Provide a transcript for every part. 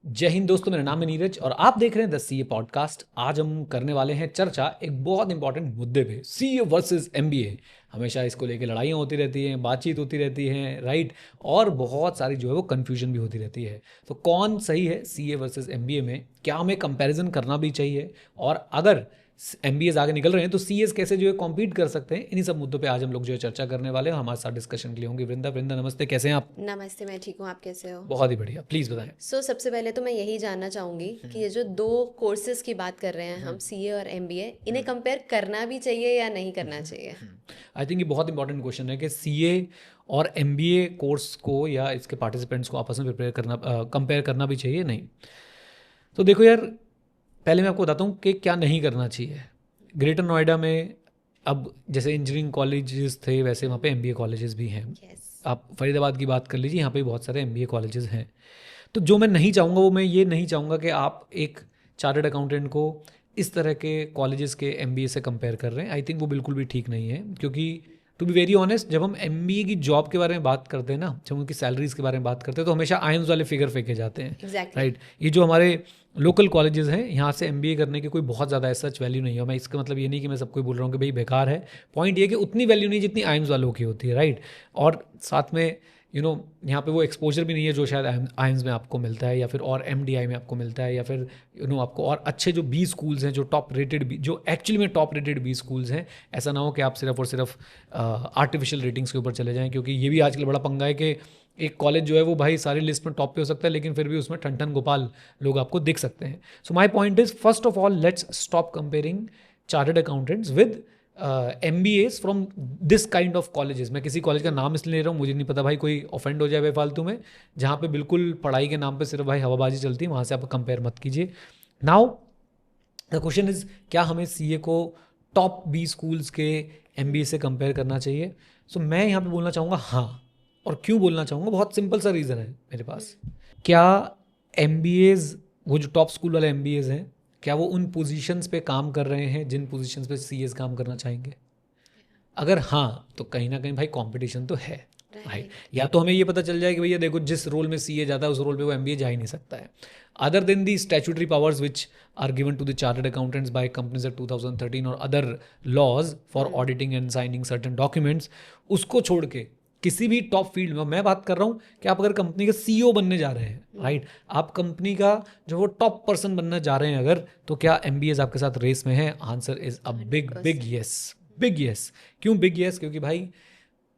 जय हिंद दोस्तों, मेरा नाम है नीरज और आप देख रहे हैं द सीए पॉडकास्ट। आज हम करने वाले हैं चर्चा एक बहुत इंपॉर्टेंट मुद्दे पे, सीए वर्सेस एमबीए। हमेशा इसको लेके लड़ाइयाँ होती रहती हैं, बातचीत होती रहती है, राइट। और बहुत सारी जो है वो कन्फ्यूजन भी होती रहती है। तो कौन सही है सीए वर्सेस एमबीए में, क्या हमें कंपैरिजन करना भी चाहिए, और अगर एमबीएस आगे निकल रहे हैं तो सीएस कैसे जो है कॉम्पीट कर सकते हैं, इन्हीं सब मुद्दों पे आज हम लोग जो है चर्चा करने वाले हैं। हमारे साथ डिस्कशन के लिए होंगे वृंदा। नमस्ते, कैसे हैं आप? नमस्ते, मैं ठीक हूँ। आप कैसे हो? बहुत ही बढ़िया, प्लीज़ बताएं। सबसे पहले तो मैं यही जानना चाहूँगी कि ये जो दो कोर्सेज की बात कर रहे हैं हम, सीए और एमबीए, इन्हें कंपेयर करना भी चाहिए या नहीं करना चाहिए? आई थिंक ये बहुत इंपॉर्टेंट क्वेश्चन है कि सीए और एमबीए कोर्स को या इसके पार्टिसिपेंट्स को आपस में प्रिपेयर करना, कंपेयर करना भी चाहिए, नहीं। तो देखो यार, पहले मैं आपको बताता हूँ कि क्या नहीं करना चाहिए। ग्रेटर नोएडा में अब जैसे इंजीनियरिंग कॉलेजेस थे, वैसे वहाँ पे एमबीए कॉलेजेस भी हैं। यस। आप फरीदाबाद की बात कर लीजिए, यहाँ पे बहुत सारे एमबीए कॉलेजेस हैं। तो जो मैं नहीं चाहूँगा वो मैं ये नहीं चाहूँगा कि आप एक चार्टर्ड अकाउंटेंट को इस तरह के कॉलेजेस के एमबीए से कंपेयर कर रहे हैं। आई थिंक वो बिल्कुल भी ठीक नहीं है, क्योंकि टू बी वेरी ऑनेस्ट, जब हम एमबीए की जॉब के बारे में बात करते हैं ना, जब उनकी सैलरीज के बारे में बात करते हैं, तो हमेशा आइम्स वाले फिगर फेंके जाते हैं, एग्जैक्टली। राइट। ये जो हमारे लोकल कॉलेजेस हैं, यहाँ से एमबीए करने की कोई बहुत ज़्यादा सच वैल्यू नहीं है। मैं इसका मतलब ये नहीं कि मैं सबको बोल रहा हूँ कि भाई बेकार है। पॉइंट ये कि उतनी वैल्यू नहीं जितनी आइम्स वालों की होती है, राइट। और साथ में यहाँ पे वो एक्सपोजर भी नहीं है जो शायद आइम्स में आपको मिलता है, या फिर और एमडीआई में आपको मिलता है, या फिर आपको और अच्छे जो बी स्कूल्स हैं, जो टॉप रेटेड बी, जो एक्चुअली में टॉप रेटेड बी स्कूल्स हैं। ऐसा ना हो कि आप सिर्फ और सिर्फ आर्टिफिशियल रेटिंग्स के ऊपर चले जाएं, क्योंकि ये भी आजकल बड़ा पंगा है कि एक कॉलेज जो है वो भाई सारी लिस्ट में टॉप पे हो सकता है, लेकिन फिर भी उसमें ठन ठन गोपाल लोग आपको दिख सकते हैं। So my point is, first of all let's stop comparing chartered accountants with MBAs from this kind of colleges. मैं किसी कॉलेज का नाम इसलिए ले रहा हूँ, मुझे नहीं पता भाई कोई ऑफेंड हो जाए बेफालतू में, जहाँ पे बिल्कुल पढ़ाई के नाम पे सिर्फ भाई हवाबाजी चलती है, वहाँ से आप कंपेयर मत कीजिए। नाउ द क्वेश्चन इज, क्या हमें सीए को टॉप बी स्कूल्स के MBA से कंपेयर करना चाहिए? सो मैं यहाँ पे बोलना चाहूँगा हाँ। और क्यों बोलना चाहूँगा, बहुत सिंपल सा रीज़न है मेरे पास। क्या MBAs, वो जो टॉप स्कूल वाले MBAs हैं, क्या वो उन पोजीशंस पे काम कर रहे हैं जिन पोजीशंस पे सीएस काम करना चाहेंगे? अगर हाँ, तो कहीं ना कहीं भाई कंपटीशन तो है, राइट। या तो हमें ये पता चल जाए कि भैया देखो, जिस रोल में सीए जाता है उस रोल पे वो एमबीए जा ही नहीं सकता है। Other than the statutory powers which are given to the chartered accountants by companies of 2013 और other laws for auditing and signing certain documents, उसको छोड़ के किसी भी टॉप फील्ड में, मैं बात कर रहा हूँ कि आप अगर कंपनी का सीईओ बनने जा रहे हैं, राइट, आप कंपनी का जो वो टॉप पर्सन बनने जा रहे हैं अगर, तो क्या एमबीएस आपके साथ रेस में है? Answer is a big big yes, big yes. क्यों बिग येस? क्योंकि भाई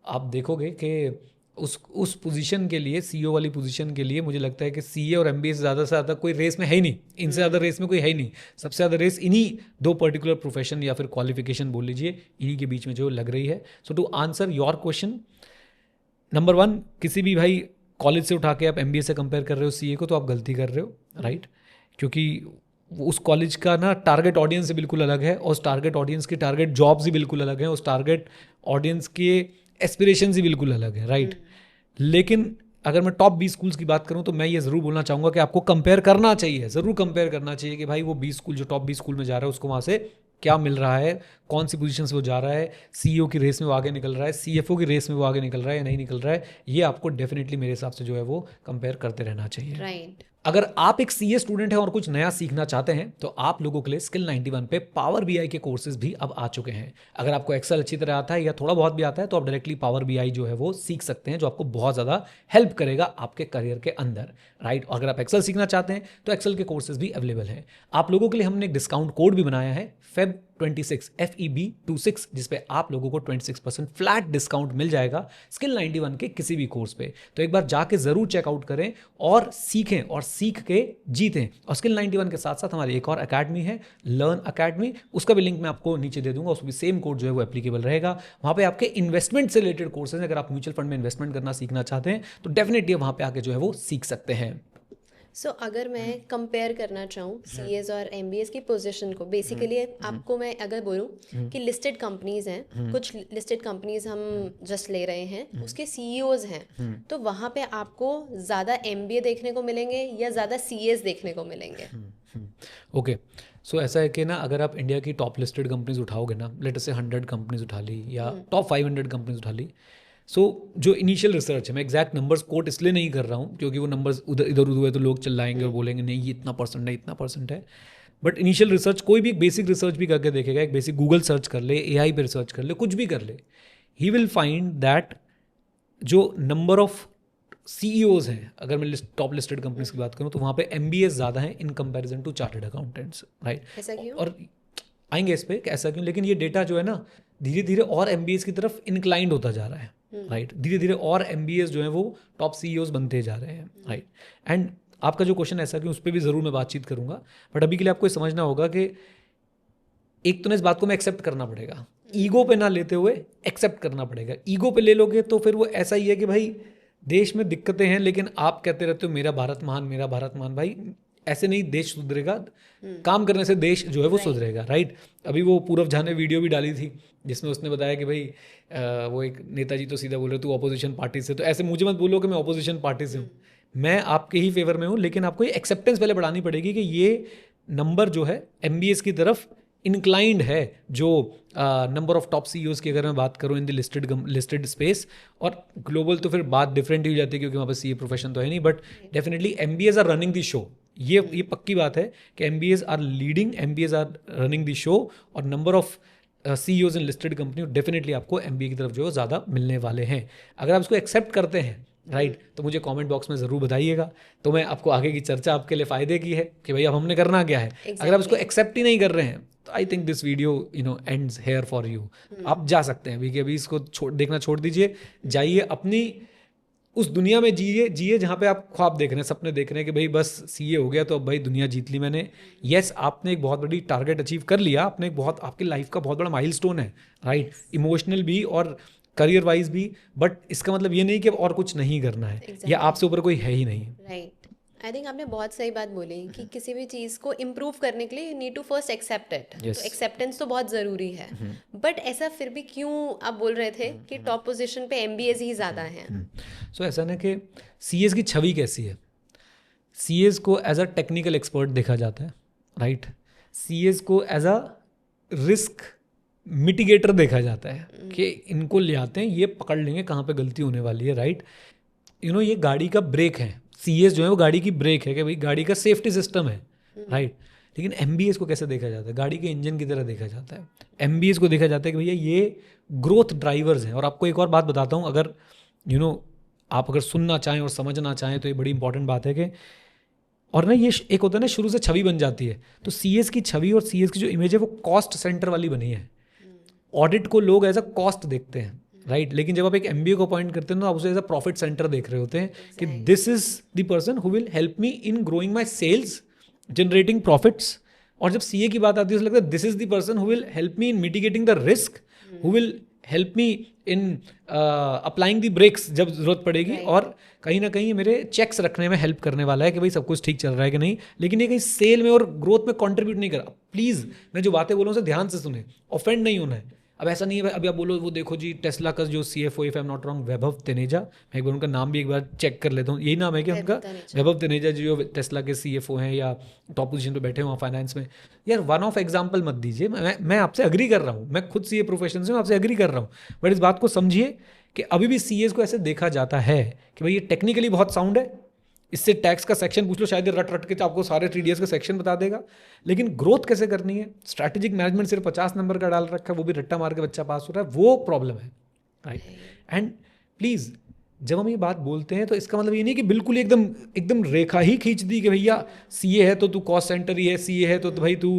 आप देखोगे कि उस पोजीशन के लिए, सीईओ वाली पोजीशन के लिए, मुझे लगता है कि सीए और एमबीए से ज़्यादा कोई रेस में है ही नहीं। इनसे ज़्यादा रेस में कोई है ही नहीं। सबसे ज़्यादा रेस इन्हीं दो पर्टिकुलर प्रोफेशन या फिर क्वालिफिकेशन बोल लीजिए, इन्हीं के बीच में जो लग रही है। So to answer your question, number one, किसी भी भाई कॉलेज से उठा के आप एमबीए से कंपेयर कर रहे हो सीए को, तो आप गलती कर रहे हो, राइट। क्योंकि उस कॉलेज का ना टारगेट ऑडियंस से बिल्कुल अलग है, और उस टारगेट ऑडियंस की टारगेट जॉब्स ही बिल्कुल अलग हैं, उस टारगेट ऑडियंस के एस्पिरेशंस ही बिल्कुल अलग है, राइट। लेकिन अगर मैं टॉप 20 स्कूल्स की बात करूं तो मैं ये ज़रूर बोलना चाहूँगा कि आपको कंपेयर करना चाहिए, ज़रूर कंपेयर करना चाहिए कि भाई वो 20 स्कूल, जो टॉप 20 स्कूल में जा रहा है, उसको वहाँ से क्या मिल रहा है, कौन सी पोजीशन से वो जा रहा है, सीईओ की रेस में वो आगे निकल रहा है, सीएफओ की रेस में वो आगे निकल रहा है या नहीं निकल रहा है। ये आपको डेफिनेटली मेरे हिसाब से जो है वो कंपेयर करते रहना चाहिए, राइट। अगर आप एक सीए स्टूडेंट हैं और कुछ नया सीखना चाहते हैं, तो आप लोगों के लिए स्किल 91 पे पावर बीआई के कोर्सेज भी अब आ चुके हैं। अगर आपको एक्सेल अच्छी तरह आता है या थोड़ा बहुत भी आता है, तो आप डायरेक्टली पावर बीआई जो है वो सीख सकते हैं, जो आपको बहुत ज़्यादा हेल्प करेगा आपके करियर के अंदर, राइट। और अगर आप एक्सेल सीखना चाहते हैं तो एक्सेल के कोर्सेज भी अवेलेबल हैं। आप लोगों के लिए हमने एक डिस्काउंट कोड भी बनाया है, फेब 26 FEB26, जिसपे आप लोगों को 26% फ्लैट डिस्काउंट मिल जाएगा स्किल 91 के किसी भी कोर्स पे। तो एक बार जाके ज़रूर चेकआउट करें और सीखें, और सीख के जीतें। और स्किल 91 के साथ साथ हमारी एक और अकेडमी है, लर्न अकेडमी, उसका भी लिंक मैं आपको नीचे दे दूंगा। उसमें भी सेम कोड जो है वो एप्लीकेबल रहेगा। वहाँ पे आपके इन्वेस्टमेंट से रिलेटेड कोर्सेज, अगर आप म्यूचुअल फंड में इन्वेस्टमेंट करना सीखना चाहते हैं तो डेफिनेटली वहाँ पे आके जो है वो सीख सकते हैं। अगर मैं कंपेयर करना चाहूँ सीएस और एमबीएस की पोजीशन को, बेसिकली आपको मैं अगर बोलूँ कि लिस्टेड कंपनीज हैं, कुछ लिस्टेड कंपनीज हम जस्ट ले रहे हैं, उसके सीईओज हैं, तो वहाँ पे आपको ज़्यादा एमबीए देखने को मिलेंगे या ज़्यादा सीएस देखने को मिलेंगे? ओके, सो ऐसा है कि ना, अगर आप इंडिया की टॉप लिस्टेड कंपनीज उठाओगे ना, लेट अस से 100 कंपनीज उठा ली या टॉप 500 कंपनीज उठा ली, सो जो इनिशियल रिसर्च है, मैं एग्जैक्ट नंबर्स कोट इसलिए नहीं कर रहा हूँ क्योंकि वो नंबर्स इधर उधर हुए तो लोग चिल्लाएंगे और बोलेंगे नहीं ये इतना परसेंट है, इतना परसेंट है। बट इनिशियल रिसर्च, कोई भी एक बेसिक रिसर्च भी करके देखेगा, एक बेसिक गूगल सर्च कर ले, AI पे रिसर्च कर ले, कुछ भी कर ले, ही विल फाइंड दैट जो नंबर ऑफ CEOs हैं, अगर मैं टॉप लिस्टेड कंपनीज की बात करूँ तो वहाँ पे MBAs ज़्यादा हैं in comparison to chartered accountants, right. ऐसा क्यों? और आएंगे इस पे कि ऐसा क्यों, लेकिन ये डेटा जो है ना धीरे धीरे और MBAs की तरफ इंक्लाइंड होता जा रहा है, राइट। धीरे धीरे और MBAs जो हैं वो टॉप CEOs बनते जा रहे हैं, राइट। एंड आपका जो क्वेश्चन ऐसा कि उस पर भी ज़रूर मैं बातचीत करूँगा, बट अभी के लिए आपको ये समझना होगा कि एक तो ना इस बात को मैं एक्सेप्ट करना पड़ेगा, ईगो पे ना लेते हुए एक्सेप्ट करना पड़ेगा। ईगो पे ले लोगे तो फिर वो ऐसा ही है कि भाई देश में दिक्कतें हैं लेकिन आप कहते रहते हो मेरा भारत महान, मेरा भारत महान। भाई ऐसे नहीं देश सुधरेगा, काम करने से देश जो है वो सुधरेगा, राइट। अभी वो पूरव झा ने वीडियो भी डाली थी जिसमें उसने बताया कि भाई वो एक नेताजी तो सीधा बोल रहे तू अपोजिशन पार्टी से, तो ऐसे मुझे मत बोलो कि मैं अपोजिशन पार्टी से हूँ, मैं आपके ही फेवर में हूँ, लेकिन आपको ये एक्सेप्टेंस पहले बढ़ानी पड़ेगी कि ये नंबर जो है MBAs की तरफ इंक्लाइंड है। जो नंबर ऑफ टॉप CEOs की अगर मैं बात करूँ इन द लिस्टेड स्पेस, और ग्लोबल तो फिर बात डिफरेंट ही हो जाती है क्योंकि वहाँ पर CA प्रोफेशन तो है नहीं, but definitely MBAs are running the show. ये पक्की बात है कि MBAs are leading, MBAs are running the show, और number of CEOs in listed company definitely आपको MBA की तरफ जो है ज़्यादा मिलने वाले हैं। अगर आप इसको एक्सेप्ट करते हैं, राइट, तो मुझे कमेंट बॉक्स में ज़रूर बताइएगा, तो मैं आपको आगे की चर्चा आपके लिए फ़ायदे की है कि भाई अब हमने करना क्या है। अगर आप इसको एक्सेप्ट ही नहीं कर रहे हैं तो I think this video ends here for you. आप जा सकते हैं अभी कि अभी इसको देखना छोड़ दीजिए, जाइए अपनी उस दुनिया में जिए जहाँ पे आप ख्वाब देख रहे हैं, सपने देख रहे हैं कि भाई बस CA हो गया तो अब भाई दुनिया जीत ली मैंने। यस, आपने एक बहुत बड़ी टारगेट अचीव कर लिया, आपने एक बहुत आपकी लाइफ का बहुत बड़ा माइलस्टोन है, राइट, इमोशनल भी और करियर वाइज भी, बट इसका मतलब ये नहीं कि अब और कुछ नहीं करना है या आपसे ऊपर कोई है ही नहीं, राइट। आई थिंक आपने बहुत सही बात बोली कि किसी भी चीज़ को इम्प्रूव करने के लिए you need to first accept it. तो एक्सेप्टेंस तो बहुत ज़रूरी है, बट ऐसा फिर भी क्यों आप बोल रहे थे कि टॉप पोजीशन पे MBAs ही ज़्यादा हैं? सो ऐसा ना कि CAs की छवि कैसी है, CAs को एज अ टेक्निकल एक्सपर्ट देखा जाता है, राइट। CAs को एज अ रिस्क मिटिगेटर देखा जाता है कि इनको ले आते हैं, ये पकड़ लेंगे कहाँ पे गलती होने वाली है, राइट। ये गाड़ी का ब्रेक है, CAs जो है वो गाड़ी की ब्रेक है कि भाई गाड़ी का सेफ्टी सिस्टम है, राइट। लेकिन MBAs को कैसे देखा जाता है? गाड़ी के इंजन की तरह देखा जाता है। MBAs को देखा जाता है कि भैया ये ग्रोथ ड्राइवर्स हैं। और आपको एक और बात बताता हूँ, अगर आप अगर सुनना चाहें और समझना चाहें तो ये बड़ी इंपॉर्टेंट बात है कि, और ना ये एक होता है ना शुरू से छवि बन जाती है, तो CAs की छवि और CAs की जो इमेज है वो कॉस्ट सेंटर वाली बनी है। ऑडिट को लोग एज अ कॉस्ट देखते हैं, राइट, लेकिन जब आप एक MBA को अपॉइंट करते हैं तो आप उसे एज अ प्रॉफिट सेंटर देख रहे होते हैं कि this is the person who will help me in growing my sales, generating profits. और जब CA की बात आती है तो लगता है this is the person who will help me in mitigating the risk, who will help me in applying the brakes जब जरूरत पड़ेगी, और कहीं ना कहीं मेरे चेक्स रखने में हेल्प करने वाला है कि भाई सब कुछ ठीक चल रहा है कि नहीं। लेकिन ये कहीं सेल में और ग्रोथ में कंट्रीब्यूट नहीं कर रहा। प्लीज़ मैं जो बातें बोलूँ उसे ध्यान से सुने, ऑफेंड नहीं होना है। अब ऐसा नहीं है अभी आप बोलो वो देखो जी टेस्ला का जो CFO, if I am not wrong, Vaibhav Taneja, मैं एक बार उनका नाम भी एक बार चेक कर लेता हूँ, यही नाम है कि उनका, वैभव तनेजा जी जो टेस्ला के CFO हैं या टॉप पोजीशन पे बैठे हुए फाइनेंस में। यार वन ऑफ एग्जाम्पल मत दीजिए, मैं आपसे अग्री कर रहा हूँ, मैं खुद CA प्रोफेशन से आपसे अग्री कर रहा हूँ, बट इस बात को समझिए कि अभी भी CAs को ऐसे देखा जाता है कि भाई ये टेक्निकली बहुत साउंड है, इससे टैक्स का सेक्शन पूछ लो शायद रट रट के आपको सारे TDS का सेक्शन बता देगा, लेकिन ग्रोथ कैसे करनी है, स्ट्रैटेजिक मैनेजमेंट सिर्फ 50 नंबर का डाल रखा है, वो भी रट्टा मार के बच्चा पास हो रहा है, वो प्रॉब्लम है, राइट। एंड प्लीज़ जब हम ये बात बोलते हैं तो इसका मतलब ये नहीं कि बिल्कुल एकदम रेखा ही खींच दी कि भैया CA है तो तू कॉस्ट सेंटर ही है, CA है तो भाई तू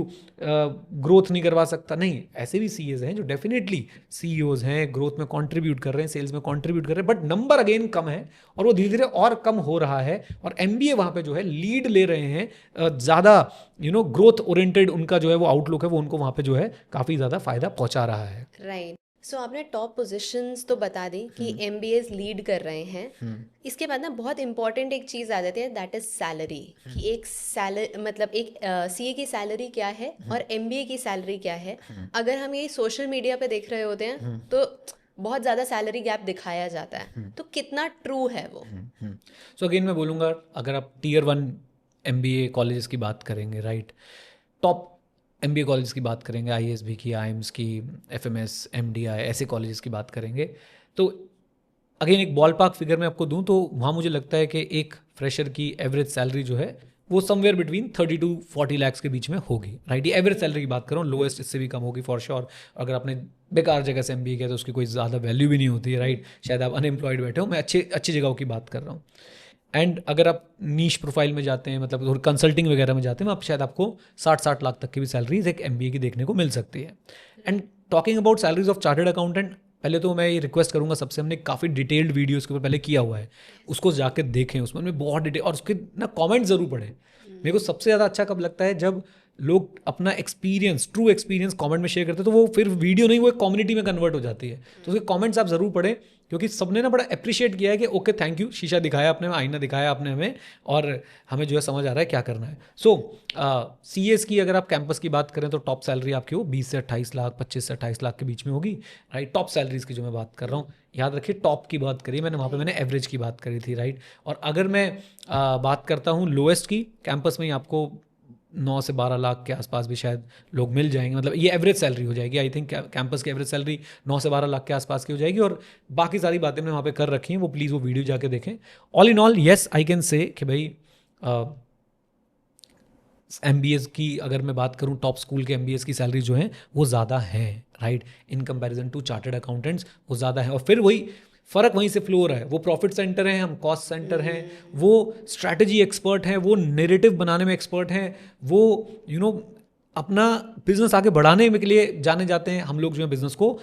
ग्रोथ नहीं करवा सकता। नहीं, ऐसे भी CAs हैं जो डेफिनेटली CEOs हैं, ग्रोथ में कंट्रीब्यूट कर रहे हैं, सेल्स में कंट्रीब्यूट कर रहे हैं, बट नंबर अगेन कम है और वो धीरे धीरे और कम हो रहा है। और MBA वहाँ पे जो है लीड ले रहे हैं, ज़्यादा ग्रोथ ओरिएंटेड उनका जो है वो आउटलुक है, वो उनको वहाँ पे जो है काफ़ी ज़्यादा फायदा पहुँचा रहा है, राइट। सो आपने टॉप पोजीशंस तो बता दी कि MBAs लीड कर रहे हैं। इसके बाद ना बहुत इंपॉर्टेंट एक चीज़ आ जाती है, दैट इज सैलरी। कि एक सैलरी मतलब एक CA की सैलरी क्या है और MBA की सैलरी क्या है। अगर हम ये सोशल मीडिया पे देख रहे होते हैं तो बहुत ज़्यादा सैलरी गैप दिखाया जाता है, तो कितना ट्रू है वो? सो अगेन मैं बोलूँगा, अगर आप Tier 1 MBA कॉलेजेस की बात करेंगे, राइट, टॉप MBA कॉलेज की बात करेंगे, ISB की, IIMS की, FMS, MDI, ऐसे कॉलेजेस की बात करेंगे, तो अगेन एक बॉल पार्क फिगर में आपको दूं तो वहाँ मुझे लगता है कि एक फ्रेशर की एवरेज सैलरी जो है वो समवेयर बिटवीन 30 to 40 लाख के बीच में होगी, राइट। ये एवरेज सैलरी की बात कर रहा हूँ, लोएस्ट इससे भी कम होगी फॉर श्योर। अगर आपने बेकार जगह से MBA किया तो उसकी कोई ज़्यादा वैल्यू भी नहीं होती है, राइट। शायद आप अनएम्प्लॉयड बैठे हो, मैं अच्छी जगहों की बात कर रहा हूँ। एंड अगर आप नीश प्रोफाइल में जाते हैं, मतलब थोड़ी कंसल्टिंग वगैरह में जाते हैं, आप शायद आपको 60 लाख तक की भी सैलरीज एक MBA की देखने को मिल सकती है। And talking about salaries of chartered accountant, पहले तो मैं ये रिक्वेस्ट करूंगा सबसे, हमने काफ़ी डिटेल्ड वीडियो उसके ऊपर पहले किया हुआ है, उसको जाकर देखें, उसमें हमने बहुत डिटेल, और उसके ना कमेंट ज़रूर पढ़ें। मेरे को सबसे ज़्यादा अच्छा कब लगता है जब लोग अपना एक्सपीरियंस, ट्रू एक्सपीरियंस कमेंट में शेयर करते हैं, तो वो फिर वीडियो नहीं, वो एक कम्युनिटी में कन्वर्ट हो जाती है। तो उसके कमेंट्स आप ज़रूर पढ़ें, क्योंकि सबने ना बड़ा अप्रिशिएट किया है कि ओके थैंक यू, शीशा दिखाया आपने, आईना दिखाया आपने हमें, और हमें जो है समझ आ रहा है क्या करना है। सो CS की अगर आप कैंपस की बात करें तो टॉप सैलरी आपकी हो 20 से 28 लाख, 25 से 28 लाख के बीच में होगी, राइट। टॉप सैलरीज की जो मैं बात कर रहा हूँ, याद रखिए टॉप की बात करी मैंने, वहाँ पे मैंने एवरेज की बात करी थी, राइट। और अगर मैं बात करता हूँ लोएस्ट की, कैंपस में ही आपको 9 से 12 लाख के आसपास भी शायद लोग मिल जाएंगे, मतलब ये एवरेज सैलरी हो जाएगी। आई थिंक कैंपस की एवरेज सैलरी 9 से 12 लाख के आसपास की हो जाएगी, और बाकी सारी बातें मैंने वहाँ पे कर रखी हैं, वो प्लीज़ वो वीडियो जाके देखें। All in all yes I can say कि भाई MBAs की अगर मैं बात करूँ, टॉप स्कूल के MBAs की सैलरी जो है वो ज़्यादा है, right, in comparison to chartered accountants वो ज़्यादा है। और फिर वही फ़र्क वहीं से फ्लो हो रहा है, वो प्रॉफिट सेंटर हैं, हम कॉस्ट सेंटर हैं, वो स्ट्रैटेजी एक्सपर्ट हैं, वो नैरेटिव बनाने में एक्सपर्ट हैं, वो अपना बिजनेस आगे बढ़ाने के लिए जाने जाते हैं। हम लोग जो है बिजनेस को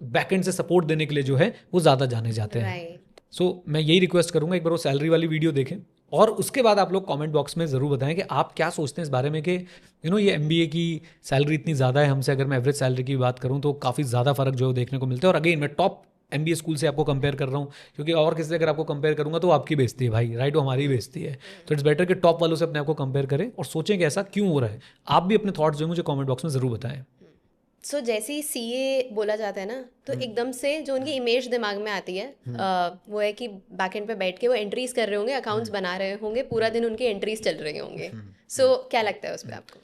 बैकएंड से सपोर्ट देने के लिए जो है वो ज़्यादा जाने जाते हैं। सो मैं यही रिक्वेस्ट करूँगा, एक बार वो सैलरी वाली वीडियो देखें, और उसके बाद आप लोग कमेंट बॉक्स में ज़रूर बताएं कि आप क्या सोचते हैं इस बारे में कि ये MBA की सैलरी इतनी ज़्यादा है हमसे। अगर मैं एवरेज सैलरी की बाट करूँ तो काफ़ी ज़्यादा फ़र्क जो देखने को मिलता है। और अगेन मैं टॉप MBA स्कूल से आपको कंपेयर कर रहा हूँ, क्योंकि और किसी से अगर आपको कंपेयर करूँगा तो आपकी बेइज्जती है भाई, राइट, वो हमारी बेइज्जती है। तो इट्स बेटर कि टॉप वालों से अपने आपको कंपेयर करें और सोचें कि ऐसा क्यों हो रहा है। आप भी अपने थॉट्स जो मुझे कमेंट बॉक्स में ज़रूर बताएं। सो जैसे ही CA बोला जाता है ना, तो एकदम से जो उनकी इमेज दिमाग में आती है वो है कि बैकएंड पे बैठ के वो एंट्रीज कर रहे होंगे, अकाउंट्स बना रहे होंगे, पूरा दिन उनकी एंट्रीज चल रहे होंगे। सो क्या लगता है उस पर आपको?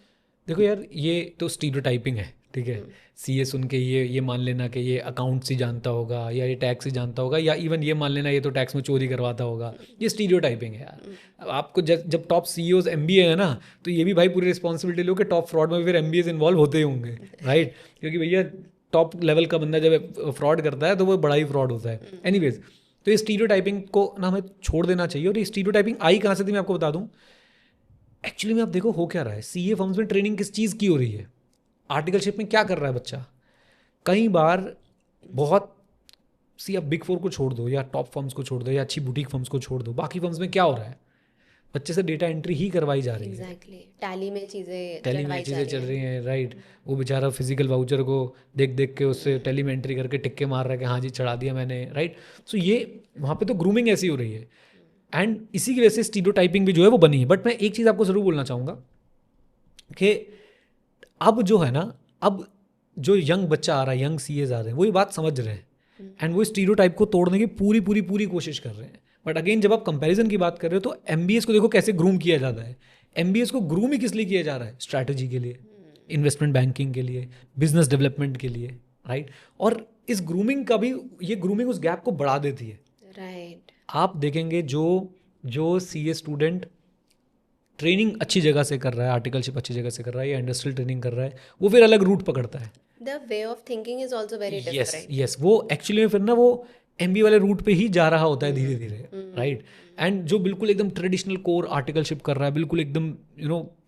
देखो यार, ये तो स्टीरियोटाइपिंग है, ठीक है। CA सुन के ये मान लेना कि ये अकाउंट्स ही जानता होगा, या ये टैक्स ही जानता होगा, या इवन ये मान लेना ये तो टैक्स में चोरी करवाता होगा, ये स्टीरियोटाइपिंग है यार। अब आपको जब टॉप CEOs MBA है ना, तो ये भी भाई पूरी रिस्पॉन्सिबिलिटी लो कि टॉप फ्रॉड में फिर MBAs इन्वॉल्व होते ही होंगे, राइट। क्योंकि भैया टॉप लेवल का बंदा जब फ्रॉड करता है तो वो बड़ा ही फ्रॉड होता है। एनीवेज, तो ये स्टीरियोटाइपिंग को ना हमें छोड़ देना चाहिए। और ये स्टीरियोटाइपिंग आई कहाँ से थी मैं आपको बता दूँ। एक्चुअली में आप देखो हो क्या रहा है, CA फर्म्स में ट्रेनिंग किस चीज़ की हो रही है, आर्टिकलशिप में क्या कर रहा है बच्चा। कई बार बहुत अब बिग 4 को छोड़ दो, या टॉप फर्म्स को छोड़ दो, या अच्छी बुटीक फर्म्स को छोड़ दो, बाकी फर्म्स में क्या हो रहा है, बच्चे से डेटा एंट्री ही करवाई जा रही है। एग्जैक्टली, टैली में चीज़ें चल रही हैं, राइट। वो बेचारा फिजिकल वाउचर को देख देख के उससे टैली में एंट्री करके टिक्के मार रहा है कि हाँ जी चढ़ा दिया मैंने, राइट। सो ये वहाँ पे तो ग्रूमिंग ऐसी हो रही है, एंड इसी की वजह से स्टीरियोटाइपिंग भी जो है वो बनी है। बट मैं एक चीज़ आपको ज़रूर बोलना चाहूँगा कि अब जो है ना, अब जो यंग बच्चा आ रहा है, यंग CAs आ रहे हैं, वो ये बात समझ रहे हैं, एंड वो स्टीरियोटाइप को तोड़ने की पूरी कोशिश कर रहे हैं। बट अगेन जब आप कंपैरिजन की बात कर रहे हो तो MBAs को देखो कैसे ग्रूम किया जाता है। MBAs को ग्रूम ही किस लिए किया जा रहा है, स्ट्रैटेजी के लिए, इन्वेस्टमेंट बैंकिंग के लिए, बिजनेस डेवलपमेंट के लिए, राइट। और इस ग्रूमिंग का भी, ये ग्रूमिंग उस गैप को बढ़ा देती है, राइट। आप देखेंगे जो CA स्टूडेंट ट्रेनिंग अच्छी जगह से कर रहा है, आर्टिकलशिप अच्छी जगह से कर रहा है, या इंडस्ट्रियल ट्रेनिंग कर रहा है, वो फिर अलग रूट पकड़ता है। The way of thinking is also very different. Yes, वो एक्चुअली में फिर ना वो MBA वाले रूट पे ही जा रहा होता है धीरे धीरे, राइट। एंड जो बिल्कुल एकदम ट्रेडिशनल कोर आर्टिकलशिप कर रहा है, बिल्कुल एकदम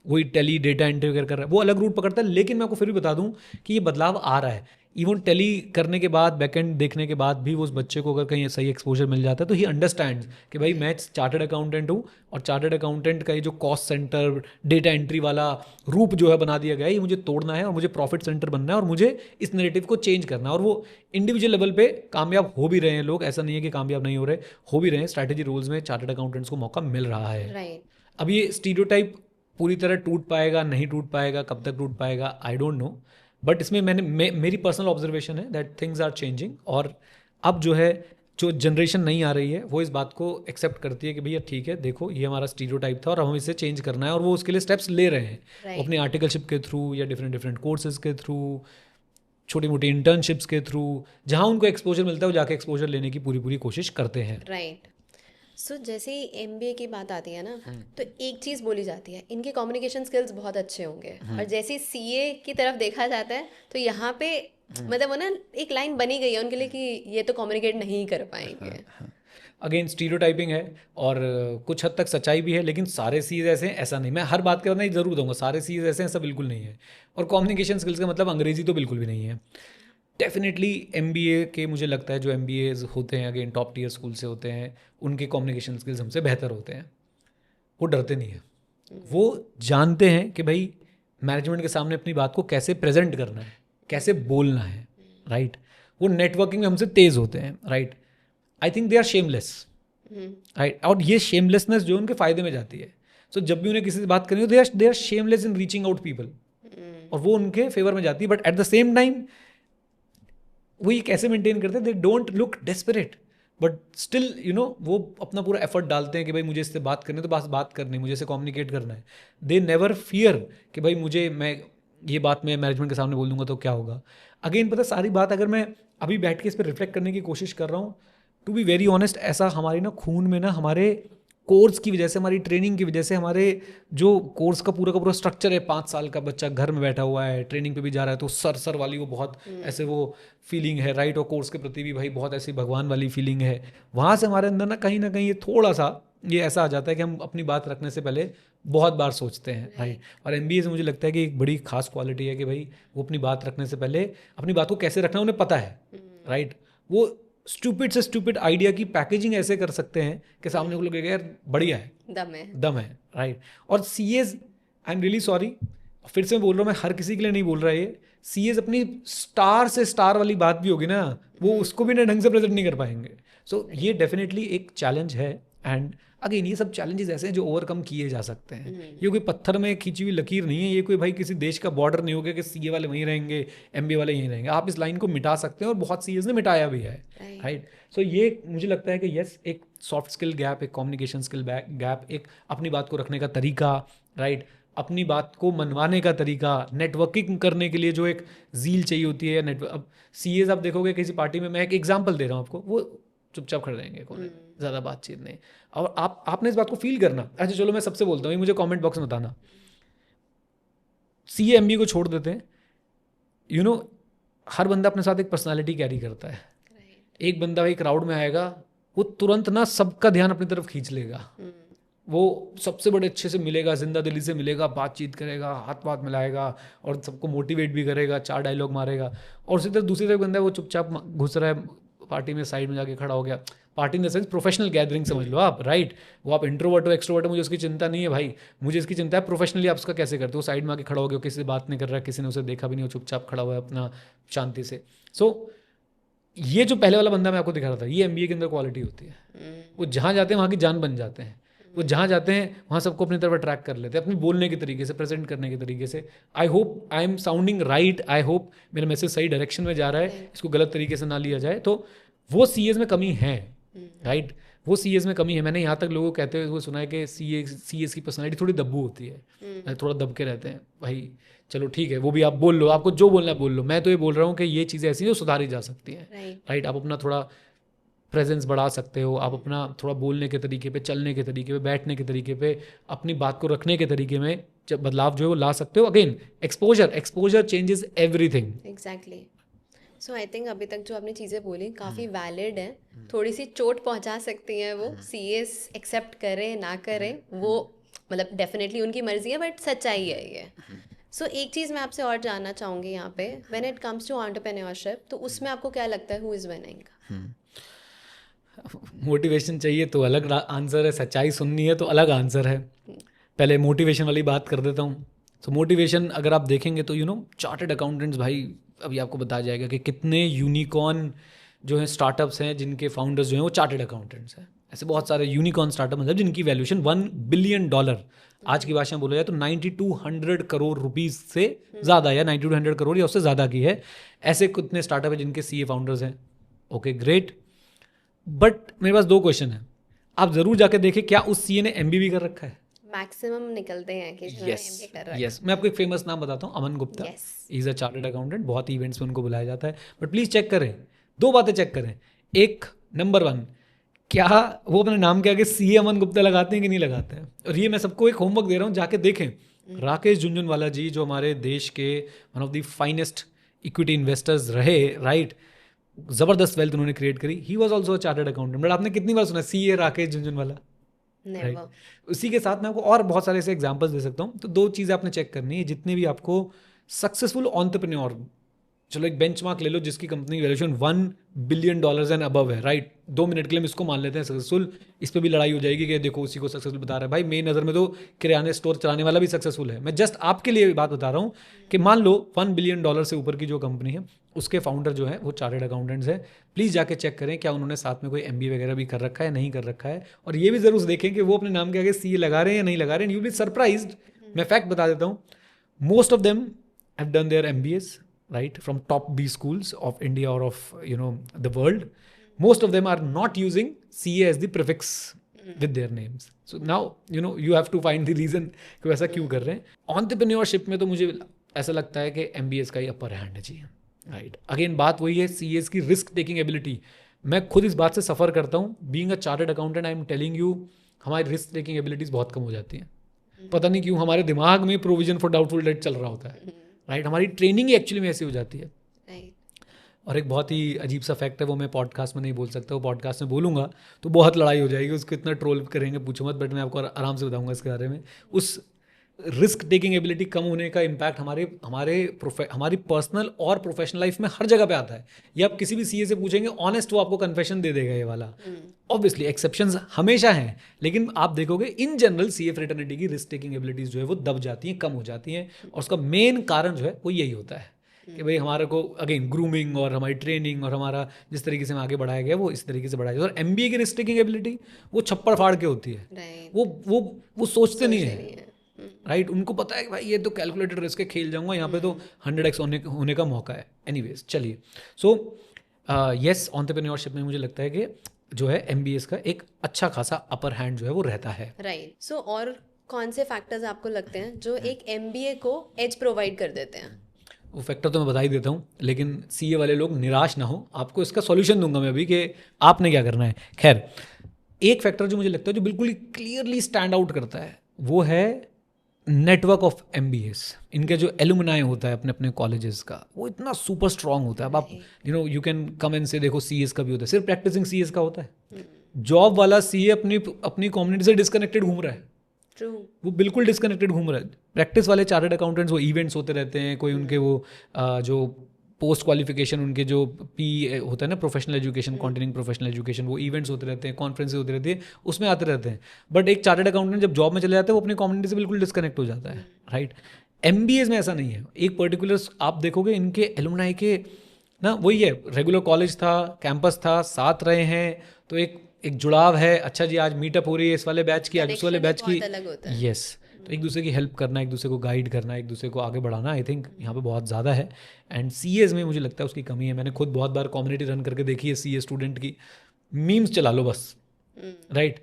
वही टेली डेटा एंट्री कर रहा है, वो अलग रूट पकड़ता है। लेकिन मैं आपको फिर भी बता दूं कि ये बदलाव आ रहा है। इवन टेली करने के बाद, बैकएंड देखने के बाद भी, वो उस बच्चे को अगर कहीं सही एक्सपोजर मिल जाता है तो ही अंडरस्टैंड्स कि भाई मैं चार्टर्ड अकाउंटेंट हूँ, और चार्टर्ड अकाउंटेंट का ये जो कॉस्ट सेंटर डेटा एंट्री वाला रूप जो है बना दिया गया है, ये मुझे तोड़ना है, और मुझे प्रॉफिट सेंटर बनना है, और मुझे इस नैरेटिव को चेंज करना है। और वो इंडिविजुअल लेवल पे कामयाब हो भी रहे हैं लोग, ऐसा नहीं है कि कामयाब नहीं हो रहे, हो भी रहे हैं। स्ट्रैटेजी रोल्स में चार्टर्ड अकाउंटेंट्स को मौका मिल रहा है, राइट। अब ये स्टीरियोटाइप पूरी तरह टूट पाएगा, नहीं टूट पाएगा, कब तक टूट पाएगा, आई डोंट नो। बट इसमें मेरी पर्सनल ऑब्जर्वेशन है दैट थिंग्स आर चेंजिंग। और अब जो है, जो जनरेशन नहीं आ रही है, वो इस बात को एक्सेप्ट करती है कि भैया ठीक है, देखो ये हमारा स्टीरियोटाइप था और हमें इसे चेंज करना है, और वो उसके लिए स्टेप्स ले रहे हैं, अपने आर्टिकलशिप के थ्रू या डिफरेंट कोर्सेज के थ्रू, छोटी मोटी इंटर्नशिप्स के थ्रू जहाँ उनको एक्सपोजर मिलता है वो जाके एक्सपोजर लेने की पूरी पूरी कोशिश करते हैं। राइट। सो जैसे ही एमबीए की बात आती है ना, तो एक चीज़ बोली जाती है, इनके कम्युनिकेशन स्किल्स बहुत अच्छे होंगे, और जैसे ही सीए की तरफ देखा जाता है तो यहाँ पे मतलब वो ना एक लाइन बनी गई है उनके लिए कि ये तो कम्युनिकेट नहीं कर पाएंगे। अगेन स्टीरियोटाइपिंग है और कुछ हद तक सच्चाई भी है, लेकिन सारे सीज ऐसे हैं ऐसा नहीं। मैं हर बात के बाद नहीं ज़रूर दूंगा सारे सीज ऐसे हैं ऐसा बिल्कुल नहीं है। और कम्युनिकेशन स्किल्स का मतलब अंग्रेजी तो बिल्कुल भी नहीं है। डेफिनेटली एमबीए के मुझे लगता है जो एमबीएज होते हैं अगेन टॉप टीयर स्कूल से होते हैं, उनके कम्युनिकेशन स्किल्स हमसे बेहतर होते हैं। वो डरते नहीं है, वो जानते हैं कि भाई मैनेजमेंट के सामने अपनी बात को कैसे प्रेजेंट करना है, कैसे बोलना है, राइट। वो नेटवर्किंग में हमसे तेज़ होते हैं, right. I think they are shameless, right. और ये शेमलेसनेस जो उनके फायदे में जाती है। सो जब भी उन्हें किसी से बात करनी हो they are shameless in reaching out people, और वो उनके फेवर में जाती है। But at the same time वो ये कैसे मेंटेन करते हैं, they don't look desperate, but still you know वो अपना पूरा एफर्ट डालते हैं कि भाई मुझे इससे बात करनी है तो बस बात करनी है, मुझे इससे कम्युनिकेट करना है। दे नेवर फियर कि भाई मैं ये बात मैं मैनेजमेंट के सामने बोल दूंगा तो क्या होगा। अगेन पता सारी बात अगर मैं अभी बैठ के इस पर रिफ्लेक्ट करने की कोशिश कर रहा हूँ, टू बी वेरी ऑनेस्ट, ऐसा हमारी ना खून में ना हमारे कोर्स की वजह से, हमारी ट्रेनिंग की वजह से, हमारे जो कोर्स का पूरा स्ट्रक्चर है, 5 साल का बच्चा घर में बैठा हुआ है ट्रेनिंग पे भी जा रहा है तो सर वाली वो बहुत ऐसे वो फीलिंग है, राइट। और कोर्स के प्रति भी भाई बहुत ऐसी भगवान वाली फीलिंग है। वहाँ से हमारे अंदर ना कहीं ये थोड़ा सा ये ऐसा आ जाता है कि हम अपनी बात रखने से पहले बहुत बार सोचते हैं, राइट। और एमबीए से मुझे लगता है कि एक बड़ी खास क्वालिटी है कि भाई वो अपनी बात रखने से पहले अपनी बात को कैसे रखना उन्हें पता है, राइट। वो स्टूपिड से स्टूपिड आइडिया की पैकेजिंग ऐसे कर सकते हैं कि सामने को लगेगा यार बढ़िया है, दम है, राइट। और CEOs, I am really sorry, फिर से मैं बोल रहा हूँ, मैं हर किसी के लिए नहीं बोल रहा ये, सीएज अपनी स्टार से स्टार वाली बात भी होगी ना, वो उसको भी ना ढंग से प्रेजेंट नहीं कर पाएंगे। सो ये डेफिनेटली एक चैलेंज है। एंड अगेन ये सब चैलेंजेस ऐसे हैं जो ओवरकम किए जा सकते हैं। ये कोई पत्थर में खींची हुई लकीर नहीं है, ये कोई भाई किसी देश का बॉर्डर नहीं होगा कि सीए वाले वहीं रहेंगे, एमबीए वाले यहीं रहेंगे। आप इस लाइन को मिटा सकते हैं और बहुत सीएस ने मिटाया भी है, राइट। सो ये मुझे लगता है कि यस, एक सॉफ्ट स्किल गैप, एक कम्युनिकेशन स्किल गैप, एक अपनी बात को रखने का तरीका, राइट, अपनी बात को मनवाने का तरीका, नेटवर्किंग करने के लिए जो एक ज़ील चाहिए होती है नेटवर्क। अब सीएस आप देखोगे किसी पार्टी में, मैं एक एग्जांपल दे रहा हूँ आपको, वो चुपचाप खड़े रहेंगे, कौन ज़्यादा बातचीत नहीं। और आपने इस बात को फील करना। अच्छा चलो मैं सबसे बोलता हूँ, ये मुझे कमेंट बॉक्स में बताना, सीए एमबी को छोड़ देते हैं, यू नो हर बंदा अपने साथ एक पर्सनालिटी कैरी करता है। एक बंदा भाई क्राउड में आएगा, वो तुरंत ना सबका ध्यान अपनी तरफ खींच लेगा, वो सबसे बड़े अच्छे से मिलेगा, जिंदा दिली से मिलेगा, बातचीत करेगा, हाथ पाथ मिलाएगा और सबको मोटिवेट भी करेगा, 4 डायलॉग मारेगा। और उसी तरह दूसरी तरफ बंदा है वो चुपचाप घुस रहा है पार्टी में, साइड में जाके खड़ा हो गया। Party in the sense professional gathering समझ लो आप, राइट। वो आप इंट्रोवर्ट हो एक्सट्रोवर्ट हो, मुझे उसकी चिंता नहीं है भाई, मुझे इसकी चिंता है प्रोफेशनली आप उसका कैसे करते हो। साइड में आके खड़ा हो गया, किसी से बात नहीं कर रहा है, किसी ने उसे देखा भी नहीं, वो चुपचाप खड़ा हुआ है अपना शांति से। सो ये जो पहले वाला बंदा मैं आपको दिखा रहा था, ये एमबीए के अंदर क्वालिटी होती है। वो जहाँ जाते हैं वहाँ की जान बन जाते हैं, वो जहाँ जाते हैं वहाँ सबको अपनी तरफ अट्रैक्ट कर लेते हैं अपनी बोलने के तरीके से, प्रेजेंट करने के तरीके से। I hope I am sounding right, I hope मेरा मैसेज सही डायरेक्शन में जा रहा है, इसको गलत तरीके से ना लिया जाए। तो वो सीएस में कमी है, राइट, वो सीएस में कमी है। मैंने यहाँ तक लोगों को कहते हुए सुना है कि सीएस की पर्सनैलिटी थोड़ी दब्बू होती है, थोड़ा दब के रहते हैं। भाई चलो ठीक है, वो भी आप बोल लो, आपको जो बोलना है बोल लो। मैं तो ये बोल रहा हूँ कि ये चीज़ें ऐसी हैं जो सुधारी जा सकती हैं, राइट। आप अपना थोड़ा प्रेजेंस बढ़ा सकते हो, आप अपना थोड़ा बोलने के तरीके पे, चलने के तरीके पे, बैठने के तरीके पे, अपनी बात को रखने के तरीके में जब बदलाव जो है वो ला सकते हो। Again exposure changes everything. Exactly. So I think अभी तक जो आपने चीज़ें बोली काफ़ी वैलिड है, थोड़ी सी चोट पहुंचा सकती हैं वो, सीएस एक्सेप्ट करें ना करें वो मतलब डेफिनेटली उनकी मर्जी है, बट सच्चाई है ये। सो एक चीज़ मैं आपसे और जानना चाहूँगी यहाँ पे, when it comes to entrepreneurship, तो उसमें आपको क्या लगता है हु इज़ विनिंग? मोटिवेशन चाहिए तो अलग आंसर है, सच्चाई सुननी है तो अलग आंसर है। पहले मोटिवेशन वाली बात कर देता हूँ। तो मोटिवेशन अगर आप देखेंगे तो चार्टर्ड अकाउंटेंट्स, भाई अभी आपको बताया जाएगा कि कितने यूनिकॉर्न जो हैं स्टार्टअप्स हैं जिनके फाउंडर्स जो हैं वो चार्टर्ड अकाउंटेंट्स हैं। ऐसे बहुत सारे यूनिकॉर्न स्टार्टअप मतलब जिनकी वैल्यूएशन $1 बिलियन, आज की भाषा में बोला जाए तो 9200 करोड़ रुपीज़ से ज़्यादा, या 9200 करोड़ या उससे ज़्यादा की है। ऐसे कितने स्टार्टअप हैं जिनके सीए फाउंडर्स हैं। ओके ग्रेट, बट मेरे पास 2 क्वेश्चन है। आप ज़रूर जाके देखें क्या उस सीए ने एमबीए कर रखा है? मैक्सिमम निकलते हैं कि जिन्होंने MBA कर रखा है। यस मैं आपको एक फेमस नाम बताता हूँ, Aman Gupta Yes. Is a chartered accountant, बहुत इवेंट्स में उनको बुलाया जाता है। बट प्लीज़ चेक करें, दो बातें चेक करें। एक, नंबर वन, क्या वो अपने नाम के आगे CA अमन गुप्ता लगाते हैं कि नहीं लगाते हैं? और ये मैं सबको एक होमवर्क दे रहा हूँ, जाके देखें। राकेश झुनझुनवाला जी जो हमारे देश के one of the finest equity investors रहे, राइट, ज़बरदस्त वेल्थ उन्होंने क्रिएट करी। He was also a chartered accountant. But आपने कितनी बार सुना CA राकेश झुनझुनवाला? Never. उसी के साथ मैं आपको और बहुत सारे ऐसे एग्जांपल्स दे सकता हूँ। तो दो चीज़ें आपने चेक करनी है, जितने भी आपको सक्सेसफुल एंटरप्रेन्योर, चलो एक बेंचमार्क ले लो जिसकी company valuation $1 billion and above है, राइट, 2 मिनट के लिए हम इसको मान लेते हैं सक्सेसफुल। इस पे भी लड़ाई हो जाएगी कि देखो उसी को सक्सेसफुल बता रहा है। भाई मेरी नज़र में तो किराने स्टोर चलाने वाला भी सक्सेसफुल है। मैं जस्ट आपके लिए बात बता रहा हूँ कि मान लो $1 बिलियन से ऊपर की जो कंपनी है उसके फाउंडर जो है वो चार्टर्ड अकाउंटेंट्स है। प्लीज़ जाके चेक करें क्या उन्होंने साथ में कोई MBA वगैरह भी कर रखा है, नहीं कर रखा है। और ये भी ज़रूर देखें कि वो अपने नाम के आगे CA लगा रहे हैं या नहीं लगा रहे हैं। You be surprised. मैं फैक्ट बता देता हूँ, most of them have done their MBAs, right, from top B schools of India or of the world. Most of them are not using CA as the prefix with their names. So now you have to find the reason कि वैसा क्यों कर रहे हैं। Entrepreneurship में तो मुझे ऐसा लगता है कि MBAs का ही अपर हैंड है जी, राइट। अगेन बात वही है, CAs की रिस्क टेकिंग एबिलिटी। मैं खुद इस बात से सफ़र करता हूँ। Being a chartered accountant, I am telling you, हमारी रिस्क टेकिंग एबिलिटीज़ बहुत कम हो जाती हैं। पता नहीं क्यों हमारे दिमाग में प्रोविजन फॉर डाउटफुल डेट चल रहा होता है, राइट। हमारी ट्रेनिंग ही एक्चुअली में ऐसी हो जाती है। और एक बहुत ही अजीब सा फैक्ट है, वो मैं पॉडकास्ट में नहीं बोल सकता, वो पॉडकास्ट में बोलूँगा तो बहुत लड़ाई हो जाएगी, उसको इतना ट्रोल करेंगे पूछो मत। बट मैं आपको आराम से बताऊँगा इसके बारे में। उस रिस्क टेकिंग एबिलिटी कम होने का इम्पैक्ट हमारी पर्सनल और प्रोफेशनल लाइफ में हर जगह पे आता है। ये आप किसी भी CA से पूछेंगे, ऑनेस्ट वो आपको कन्फेशन दे देगा ये वाला। ऑब्वियसली एक्सेप्शंस हमेशा हैं, लेकिन आप देखोगे इन जनरल CA फ्रेटर्निटी की रिस्क टेकिंग एबिलिटीज़ जो है वो दब जाती हैं, कम हो जाती हैं। और उसका मेन कारण जो है वो यही होता है कि भाई हमारे को अगेन ग्रूमिंग और हमारी ट्रेनिंग और हमारा जिस तरीके से आगे बढ़ाया गया वो इस तरीके से बढ़ाया गया। और MBA की रिस्क टेकिंग एबिलिटी वो छप्पड़ फाड़ के होती है। वो सोचते नहीं है, राइट। उनको पता है कि भाई ये तो कैलकुलेटेड रिस्क है, खेल जाऊंगा यहाँ पे तो 100x होने का मौका है। एनीवेज चलिए, सो यस, एंटरप्रेन्योरशिप में मुझे लगता है कि जो है MBAs का एक अच्छा खासा अपर हैंड जो है वो रहता है, राइट। सो और कौन से फैक्टर्स आपको लगते हैं जो एक MBA को एज प्रोवाइड कर देते हैं? वो फैक्टर तो मैं बता ही देता हूँ, लेकिन CA वाले लोग निराश ना हो, आपको इसका सॉल्यूशन दूंगा मैं अभी कि आपने क्या करना है। खैर, एक फैक्टर जो मुझे लगता है जो बिल्कुल ही क्लियरली स्टैंड आउट करता है वो है नेटवर्क ऑफ MBAs। इनके जो एलुमनाई होता है अपने अपने कॉलेजेस का, वो इतना सुपर स्ट्रांग होता है। अब आप यू कैन कम एंड से देखो CAs का भी होता है, सिर्फ प्रैक्टिसिंग CAs का होता है। जॉब वाला CA अपनी कम्युनिटी से डिस्कनेक्टेड घूम रहा है। True. वो बिल्कुल डिस्कनेक्टेड घूम रहा है। प्रैक्टिस वाले चार्टर्ड अकाउंटेंट्स, वो इवेंट्स होते रहते हैं, कोई उनके वो जो पोस्ट क्वालिफिकेशन उनके जो PE होता है ना, professional education, continuing professional education, वो इवेंट्स होते रहते हैं, कॉन्फ्रेंसेज होती रहती है, उसमें आते रहते हैं। बट एक चार्टर्ड अकाउंटेंट जब जॉब में चले जाते हैं वो अपनी कम्युनिटी से बिल्कुल डिस्कनेक्ट हो जाता है, राइट। MBAs में ऐसा नहीं है। एक पर्टिकुलर आप देखोगे इनके एलुमनाई के ना, वही है, रेगुलर कॉलेज था, कैंपस था, साथ रहे हैं, तो एक जुड़ाव है। अच्छा जी आज मीटअप हो रही है इस वाले बैच की, आज उस वाले बैच की, यस। तो एक दूसरे की हेल्प करना, एक दूसरे को गाइड करना, एक दूसरे को आगे बढ़ाना, आई थिंक यहाँ पे बहुत ज़्यादा है। एंड CAs में मुझे लगता है उसकी कमी है। मैंने खुद बहुत बार कम्युनिटी रन करके देखी है CA स्टूडेंट की। मीम्स चला लो बस, राइट।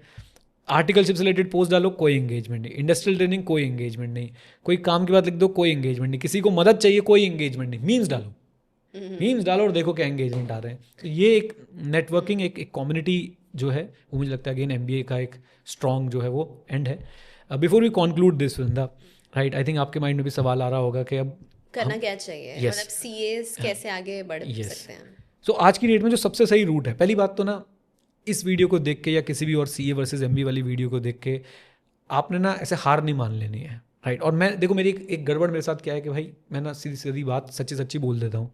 आर्टिकलशिप से रिलेटेड पोस्ट डालो, कोई एंगेजमेंट नहीं। इंडस्ट्रियल ट्रेनिंग, कोई एंगेजमेंट नहीं। कोई काम की बात लिख दो, कोई एंगेजमेंट नहीं। किसी को मदद चाहिए, कोई एंगेजमेंट नहीं। मीम्स डालो और देखो क्या एंगेजमेंट आ रहे हैं। तो ये एक नेटवर्किंग, एक कम्युनिटी जो है वो मुझे लगता है अगेन MBA का एक स्ट्रॉन्ग जो है वो एंड है। Before we conclude this Vrinda, right, I think आपके माइंड में भी सवाल आ रहा होगा कि अब करना क्या चाहिए, मतलब CAs कैसे आगे बढ़ सकते हैं। सो आज की डेट में जो सबसे सही रूट है, पहली बात तो ना, इस वीडियो को देख के या किसी भी और CA वर्सेस MBA वाली वीडियो को देख के आपने ना ऐसे हार नहीं मान लेनी है, राइट। और मैं देखो, मेरी एक गड़बड़ मेरे साथ क्या है कि भाई मैं ना सीधी सीधी बात सच्ची बोल देता हूँ।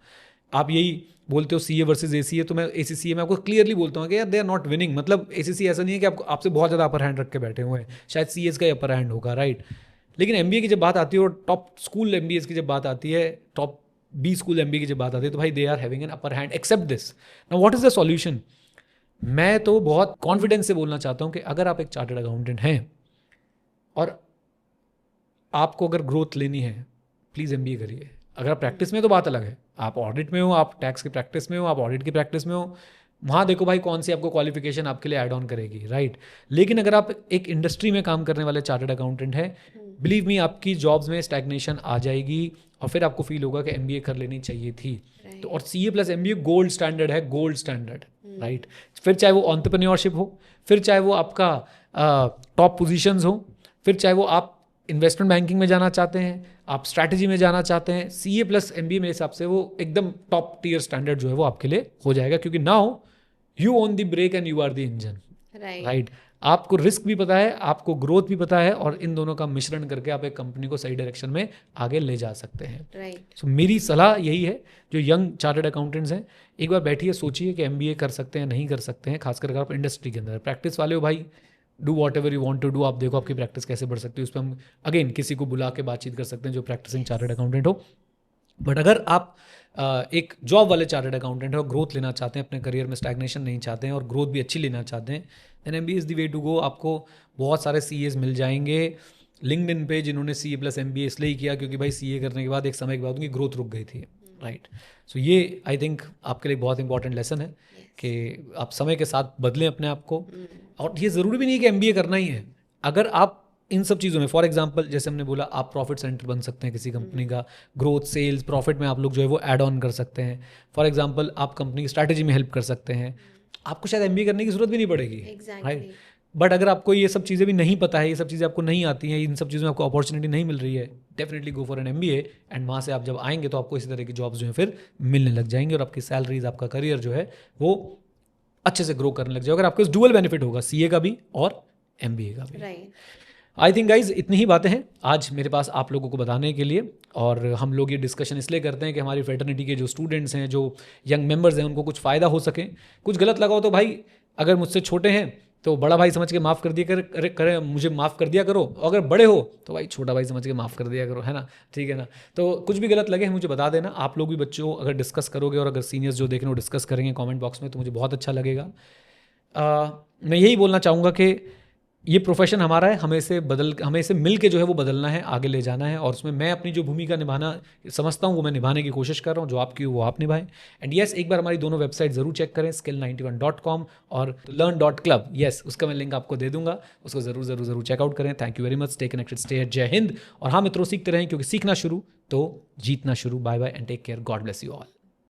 आप यही बोलते हो CA वर्सेस ACA, तो मैं ACCA में आपको क्लियरली बोलता हूँ कि यार दे आर नॉट विनिंग। मतलब ACCA ऐसा नहीं है कि आपसे बहुत ज़्यादा अपर हैंड रख के बैठे हुए हैं, शायद CAs का ही अपर हैंड होगा, राइट। लेकिन MBA की जब बात आती है और टॉप स्कूल MBAs की जब बात आती है, टॉप B स्कूल MBA की जब बात आती है, तो भाई they are having an upper hand accept this. Now what is the solution? मैं तो बहुत कॉन्फिडेंस से बोलना चाहता हूँ कि अगर आप एक चार्टर्ड अकाउंटेंट हैं और आपको अगर ग्रोथ लेनी है, प्लीज़ MBA करिए। अगर आप प्रैक्टिस में, तो बात अलग है, आप ऑडिट में हो, आप टैक्स की प्रैक्टिस में हो, आप ऑडिट की प्रैक्टिस में हो, वहाँ देखो भाई कौन सी आपको क्वालिफिकेशन आपके लिए ऐड ऑन करेगी, राइट। लेकिन अगर आप एक इंडस्ट्री में काम करने वाले चार्टर्ड अकाउंटेंट हैं, बिलीव मी आपकी जॉब्स में स्टैग्नेशन आ जाएगी और फिर आपको फील होगा कि एमबीए कर लेनी चाहिए थी। तो और CA plus MBA gold standard है, गोल्ड स्टैंडर्ड, राइट। फिर चाहे वो एंटरप्रेन्योरशिप हो, फिर चाहे वो आपका टॉप पोजीशंस हो, फिर चाहे वो आप इन्वेस्टमेंट बैंकिंग में जाना चाहते हैं, आप स्ट्रैटेजी में जाना चाहते हैं, सीए प्लस एमबीए मेरे हिसाब से वो एकदम टॉप टियर स्टैंडर्ड जो है वो आपके लिए हो जाएगा, क्योंकि now you own the brake and you are the engine, right. आपको रिस्क भी पता है, आपको ग्रोथ भी पता है, और इन दोनों का मिश्रण करके आप एक कंपनी को सही डायरेक्शन में आगे ले जा सकते हैं, राइट। सो मेरी सलाह यही है, जो यंग चार्टर्ड अकाउंटेंट्स हैं, एक बार बैठिए, सोचिए कि एमबीए कर सकते हैं नहीं कर सकते हैं। खासकर अगर आप इंडस्ट्री के अंदर प्रैक्टिस वाले हो भाई, do whatever you want to do. आप देखो आपकी प्रैक्टिस कैसे बढ़ सकती है, उस पर हम अगेन किसी को बुला के बातचीत कर सकते हैं जो प्रैक्टिसिंग चार्टर्ड अकाउंटेंट हो। बट अगर आप एक जॉब वाले चार्टर्ड अकाउंटेंट है और ग्रोथ लेना चाहते हैं, अपने करियर में स्टैग्नेशन नहीं चाहते हैं और ग्रोथ भी अच्छी लेना चाहते हैं, then MBA is the way to go. आपको बहुत सारे सीएस मिल जाएंगे लिंक्डइन पे जिन्होंने सीए प्लस एमबीए इसलिए किया क्योंकि भाई सीए करने के बाद एक समय के बाद उनकी ग्रोथ रुक गई थी, राइट। सो ये आई थिंक आपके लिए बहुत इंपॉर्टेंट लेसन है कि आप समय के साथ बदलें अपने आप को। और ये ज़रूरी भी नहीं कि एमबीए करना ही है। अगर आप इन सब चीज़ों में, फॉर एग्जांपल जैसे हमने बोला, आप प्रॉफिट सेंटर बन सकते हैं किसी कंपनी का, ग्रोथ सेल्स प्रॉफिट में आप लोग जो है वो ऐड ऑन कर सकते हैं। फॉर एग्जांपल आप कंपनी की स्ट्रैटेजी में हेल्प कर सकते हैं, आपको शायद एमबीए करने की जरूरत भी नहीं पड़ेगी, राइट। बट अगर आपको ये सब चीज़ें भी नहीं पता है, ये सब चीज़ें आपको नहीं आती हैं, इन सब चीज़ों में आपको अपॉर्चुनिटी नहीं मिल रही है, definitely go for an MBA. And वहाँ से आप जब आएंगे तो आपको इसी तरह की जॉब्स जो है फिर मिलने लग जाएंगी और आपकी सैलरीज, आपका करियर जो है वो अच्छे से ग्रो करने लग जाएगा। अगर आपको इस डुअल बेनिफिट होगा, सीए का भी और एमबीए का भी, राइट। आई थिंक गाइज इतनी ही बातें हैं आज मेरे पास आप लोगों को बताने के लिए। और हम लोग ये डिस्कशन इसलिए करते हैं कि हमारी फ्रेटर्निटी के जो स्टूडेंट्स हैं, जो यंग मेंबर्स हैं, उनको कुछ फ़ायदा हो सके। कुछ गलत लगा हो तो भाई, अगर मुझसे छोटे हैं तो बड़ा भाई समझ के माफ़ कर दिया करें, मुझे माफ़ कर दिया करो। अगर बड़े हो तो भाई छोटा भाई समझ के माफ़ कर दिया करो, है ना, ठीक है ना। तो कुछ भी गलत लगे मुझे बता देना। आप लोग भी बच्चों अगर डिस्कस करोगे और अगर सीनियर्स जो देख रहे हो डिस्कस करेंगे कमेंट बॉक्स में, तो मुझे बहुत अच्छा लगेगा। मैं यही बोलना चाहूँगा कि ये प्रोफेशन हमारा है, हमें इसे मिल के जो है वो बदलना है, आगे ले जाना है। और उसमें मैं अपनी जो भूमिका निभाना समझता हूँ वो मैं निभाने की कोशिश कर रहा हूँ। जो आपकी वो आप निभाएं। एंड येस, एक बार हमारी दोनों वेबसाइट ज़रूर चेक करें, skill91.com और learn.club। येस, उसका मैं लिंक आपको दे दूंगा, उसको ज़रूर चेकआउट करें। Thank you very much. Stay connected, stay जय हिंद। और हाँ मित्रों, सीखते रहें, क्योंकि सीखना शुरू तो जीतना शुरू। Bye bye and take care. God bless you all.